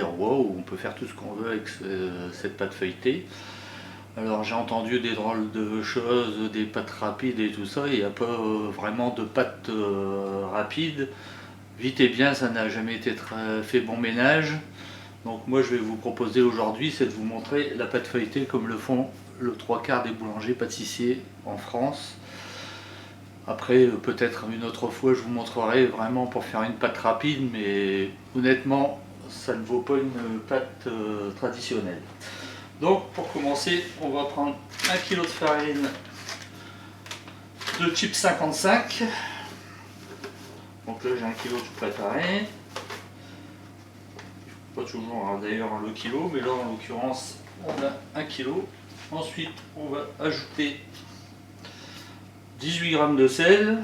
Wow, on peut faire tout ce qu'on veut avec cette pâte feuilletée. Alors j'ai entendu des drôles de choses, des pâtes rapides et tout ça, il n'y a pas vraiment de pâte rapide. Vite et bien, ça n'a jamais été fait bon ménage. Donc moi je vais vous proposer aujourd'hui, c'est de vous montrer la pâte feuilletée comme le font le trois quarts des boulangers pâtissiers en France. Après, peut-être une autre fois, je vous montrerai vraiment pour faire une pâte rapide, mais honnêtement, ça ne vaut pas une pâte traditionnelle. Donc, pour commencer, on va prendre 1 kg de farine de type 55. Donc là, j'ai 1 kg tout préparé. Pas toujours, hein, d'ailleurs, le kilo, mais là, en l'occurrence, on a 1 kg. Ensuite, on va ajouter 18 g de sel.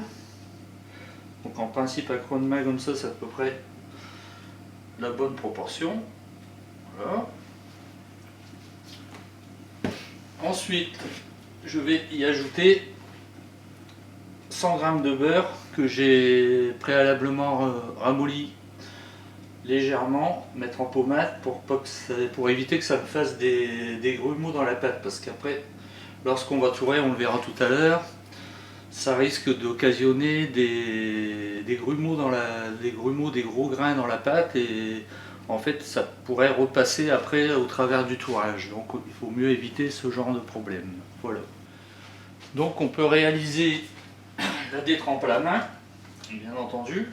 Donc en principe à creux de main comme ça, c'est à peu près la bonne proportion. Voilà. Ensuite, je vais y ajouter 100 g de beurre que j'ai préalablement ramolli légèrement, mettre en pommade pour éviter que ça me fasse des grumeaux dans la pâte, parce qu'après, lorsqu'on va tourer, on le verra tout à l'heure, ça risque d'occasionner des grumeaux des gros grains dans la pâte, et en fait ça pourrait repasser après au travers du tourage. Donc il faut mieux éviter ce genre de problème. Voilà. Donc on peut réaliser la détrempe à la main, bien entendu,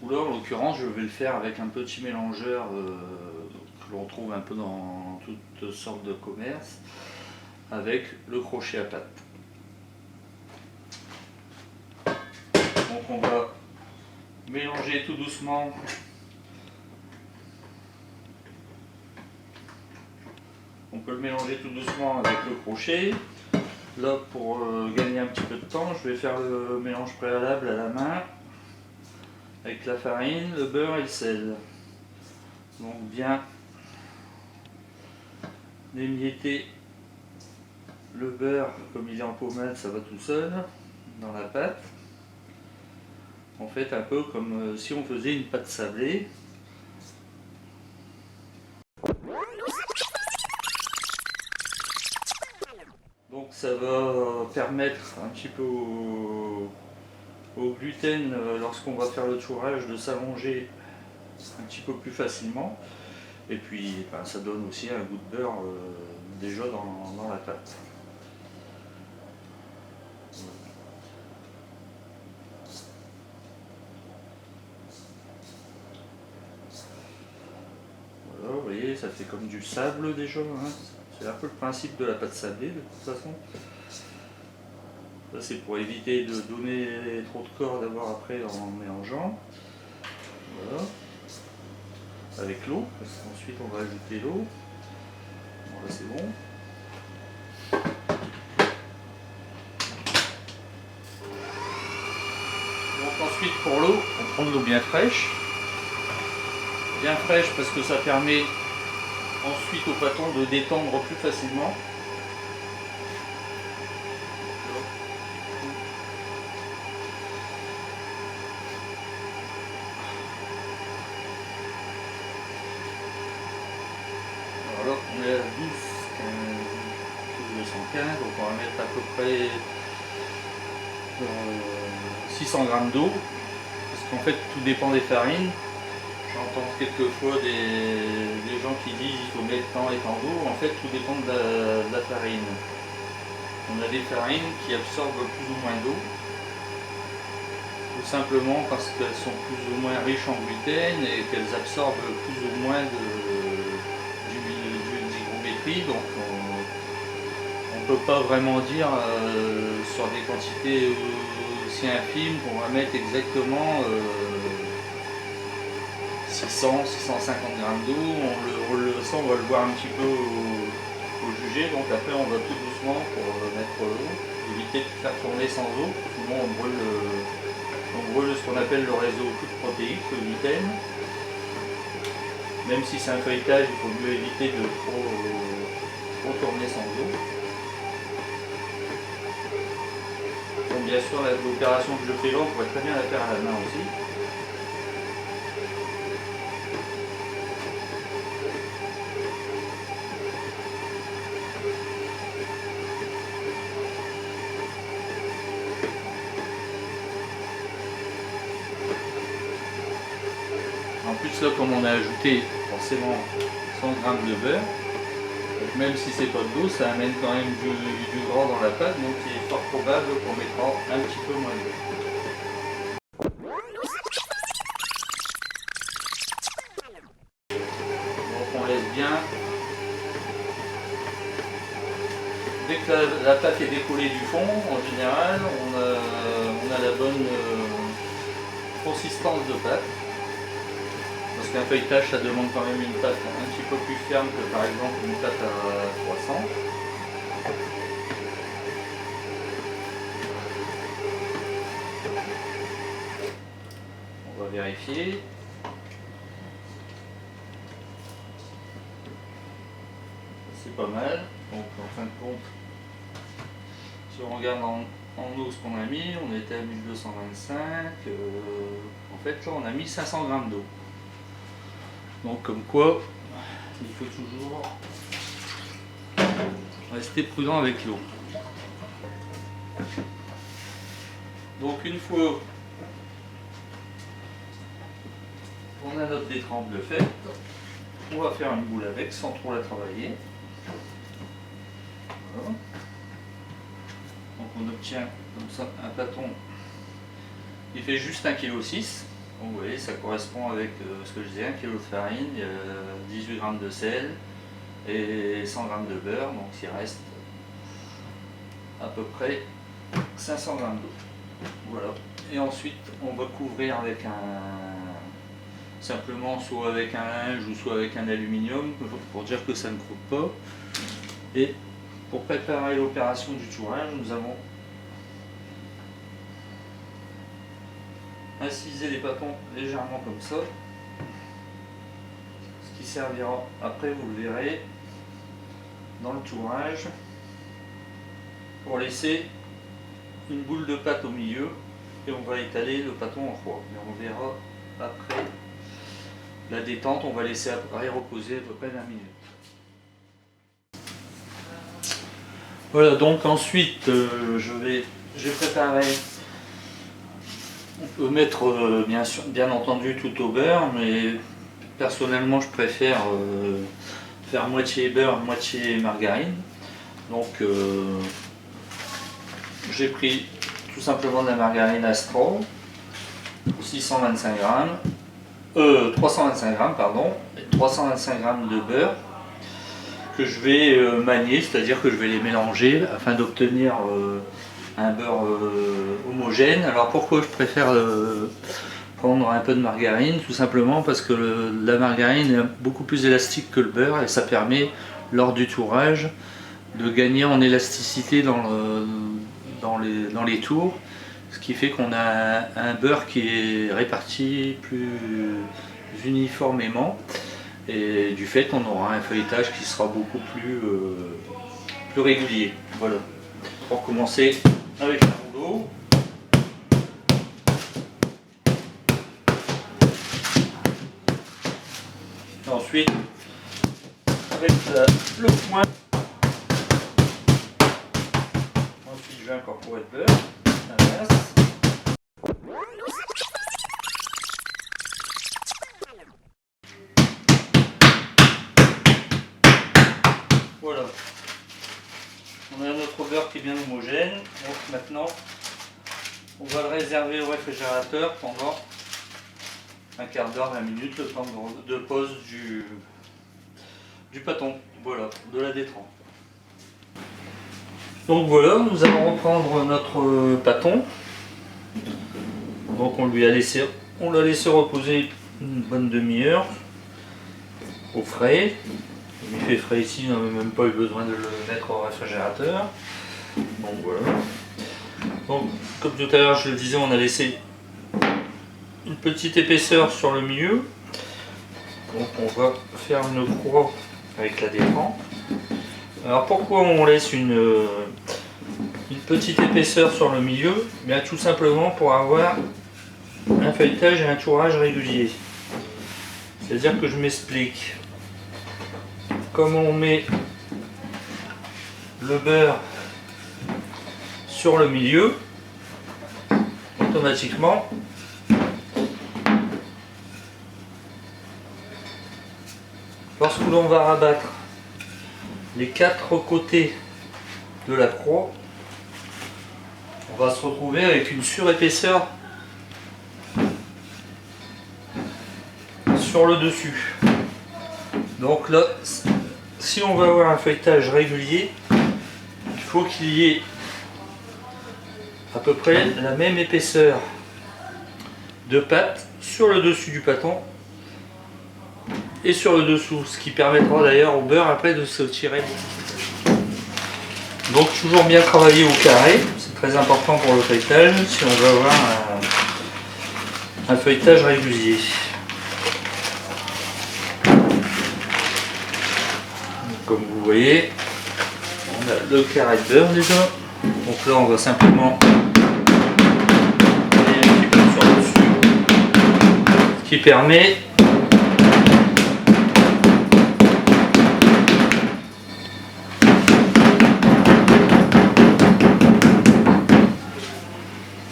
ou là en l'occurrence je vais le faire avec un petit mélangeur que l'on trouve un peu dans toutes sortes de commerces, avec le crochet à pâte. Donc on va mélanger tout doucement on peut le mélanger tout doucement avec le crochet. Là, pour gagner un petit peu de temps, je vais faire le mélange préalable à la main avec la farine, le beurre et le sel. Donc bien émietter le beurre, comme il est en pommade, ça va tout seul dans la pâte. En fait, un peu comme si on faisait une pâte sablée. Donc ça va permettre un petit peu au gluten, lorsqu'on va faire le tourage, de s'allonger un petit peu plus facilement. Et puis ben, ça donne aussi un goût de beurre déjà dans la pâte. Voilà, vous voyez, ça fait comme du sable déjà. Hein. C'est un peu le principe de la pâte sablée de toute façon. Ça c'est pour éviter de donner trop de corps d'abord après en mélangeant. Voilà. Avec l'eau, parce qu'ensuite on va ajouter l'eau. Bon, là c'est bon. Donc ensuite pour l'eau, on prend de l'eau bien fraîche. Bien fraîche parce que ça permet ensuite au pâton de détendre plus facilement. Alors on est à 215, donc on va mettre à peu près 600 g d'eau, parce qu'en fait tout dépend des farines. J'entends quelquefois des gens qui disent il faut mettre tant et tant d'eau. En fait tout dépend de la farine. On a des farines qui absorbent plus ou moins d'eau, tout simplement parce qu'elles sont plus ou moins riches en gluten et qu'elles absorbent plus ou moins d'hygrométrie. Donc on ne peut pas vraiment dire sur des quantités aussi infimes qu'on va mettre exactement 600, 650 g d'eau. On va le voir un petit peu au juger. Donc après on va tout doucement pour mettre l'eau, éviter de faire tourner sans eau, sinon on brûle ce qu'on appelle le réseau protéique, le gluten. Même si c'est un feuilletage, il faut mieux éviter de trop tourner sans eau. Donc bien sûr l'opération que je fais là, on pourrait très bien la faire à la main aussi. plus là, comme on a ajouté forcément 100 g de beurre, donc même si c'est pas de l'eau, ça amène quand même du gras dans la pâte, donc il est fort probable qu'on mettra un petit peu moins d'eau. Donc on laisse bien. Dès que la pâte est décollée du fond, en général, on a la bonne consistance de pâte. Parce qu'un feuilletage, ça demande quand même une pâte un petit peu plus ferme que par exemple une pâte à 300. On va vérifier. C'est pas mal. Donc en fin de compte, si on regarde en eau ce qu'on a mis, on était à 1225. En fait là on a mis 500 g d'eau. Donc comme quoi, il faut toujours rester prudent avec l'eau. Donc une fois qu'on a notre détrempe de faite, on va faire une boule avec sans trop la travailler. Voilà. Donc on obtient comme ça un pâton. Il fait juste 1,6 kg. Donc vous voyez, ça correspond avec ce que je disais, 1 kg de farine, 18 g de sel et 100 g de beurre. Donc il reste à peu près 500 g d'eau. Voilà. Et ensuite on va couvrir avec simplement soit avec un linge ou soit avec un aluminium pour dire que ça ne croûte pas. Et pour préparer l'opération du tourage, nous avons incisé les pâtons légèrement comme ça, ce qui servira après, vous le verrez, dans le tourage, pour laisser une boule de pâte au milieu et on va étaler le pâton en froid. Et on verra après la détente, on va laisser reposer à peu près 20 minutes. Voilà, donc ensuite j'ai préparé, on peut mettre bien entendu tout au beurre, mais personnellement je préfère faire moitié beurre, moitié margarine. Donc j'ai pris tout simplement de la margarine Astro, 625 g, 325 g pardon, et 325 g de beurre que je vais manier, c'est-à-dire que je vais les mélanger afin d'obtenir un beurre homogène. Alors pourquoi je préfère prendre un peu de margarine? Tout simplement parce que la margarine est beaucoup plus élastique que le beurre et ça permet lors du tourage de gagner en élasticité dans les tours, ce qui fait qu'on a un beurre qui est réparti plus uniformément. Et du fait on aura un feuilletage qui sera beaucoup plus régulier. Voilà. Pour commencer avec un rouleau. Et ensuite avec le point. Ensuite je vais incorporer le beurre. Inverse. Voilà, on a notre beurre qui est bien homogène, donc maintenant on va le réserver au réfrigérateur pendant un quart d'heure, 20 minutes, le temps de pause du pâton, voilà, de la détrempe. Donc voilà, nous allons reprendre notre pâton, donc on l'a laissé reposer une bonne demi-heure au frais. Il fait frais ici, on n'a même pas eu besoin de le mettre au réfrigérateur. Donc voilà. Donc, comme tout à l'heure je le disais, on a laissé une petite épaisseur sur le milieu. Donc on va faire une croix avec la détrempe. Alors pourquoi on laisse une petite épaisseur sur le milieu? Bien tout simplement pour avoir un feuilletage et un tourage régulier. C'est-à-dire que je m'explique. Comme on met le beurre sur le milieu, automatiquement Lorsque l'on va rabattre les 4 côtés de la croix, on va se retrouver avec une surépaisseur sur le dessus. Donc là, si on veut avoir un feuilletage régulier, il faut qu'il y ait à peu près la même épaisseur de pâte sur le dessus du pâton et sur le dessous, ce qui permettra d'ailleurs au beurre après de se tirer. Donc toujours bien travailler au carré, c'est très important pour le feuilletage si on veut avoir un feuilletage régulier. Comme vous voyez, on a le carré de beurre déjà. Donc là on va simplement aller un petit peu sur le dessus, ce qui permet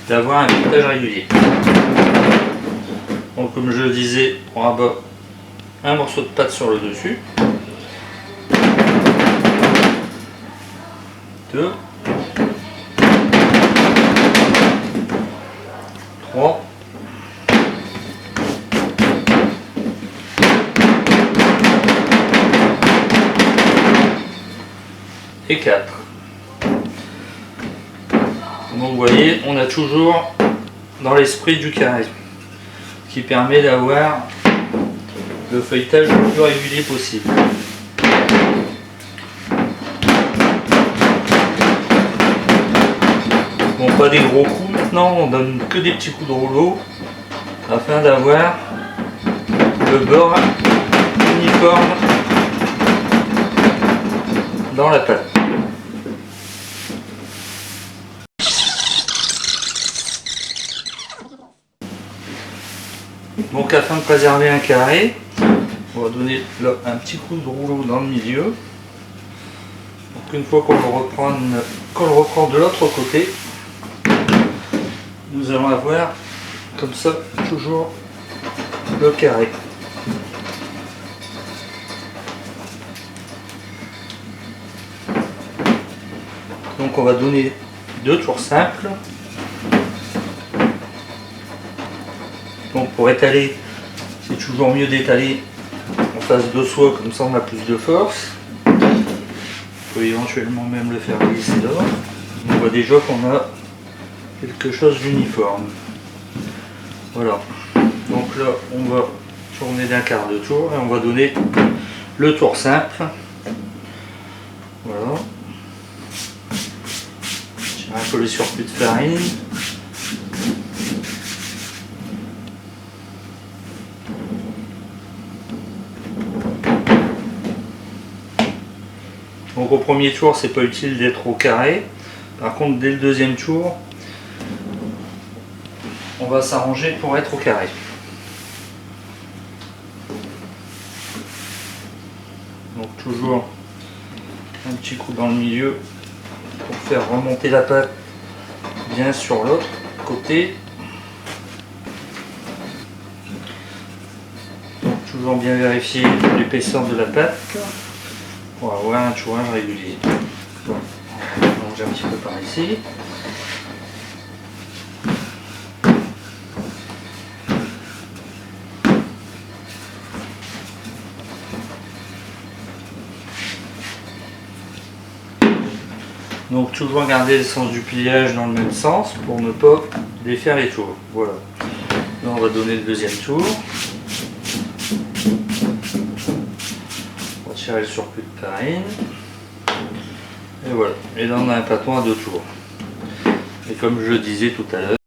d'avoir un feuilletage régulier. Donc comme je le disais, on rabat un morceau de pâte sur le dessus. 2, 3, et 4. Donc vous voyez, on a toujours dans l'esprit du carré, qui permet d'avoir le feuilletage le plus régulier possible. Bon, pas des gros coups maintenant, on donne que des petits coups de rouleau afin d'avoir le beurre uniforme dans la pâte. Donc afin de préserver un carré, on va donner là un petit coup de rouleau dans le milieu. Donc une fois qu'on le reprend de l'autre côté, nous allons avoir comme ça toujours le carré. Donc on va donner 2 tours simples. Donc pour étaler, c'est toujours mieux d'étaler en face de soi, comme ça on a plus de force. On peut éventuellement même le faire glisser là. On voit déjà qu'on a quelque chose d'uniforme. Voilà. Donc là on va tourner d'un quart de tour et on va donner le tour simple. Voilà. Tirer un peu les surplus de farine. Donc au premier tour, c'est pas utile d'être au carré. Par contre, dès le deuxième tour, on va s'arranger pour être au carré. Donc toujours un petit coup dans le milieu pour faire remonter la pâte bien sur l'autre côté. Donc toujours bien vérifier l'épaisseur de la pâte pour avoir un chouage régulier. Bon, on va mélanger un petit peu par ici. Donc toujours garder le sens du pliage dans le même sens pour ne pas défaire les tours. Voilà. Là on va donner le deuxième tour. On va tirer le surplus de farine. Et voilà. Et là on a un pâton à 2 tours. Et comme je le disais tout à l'heure,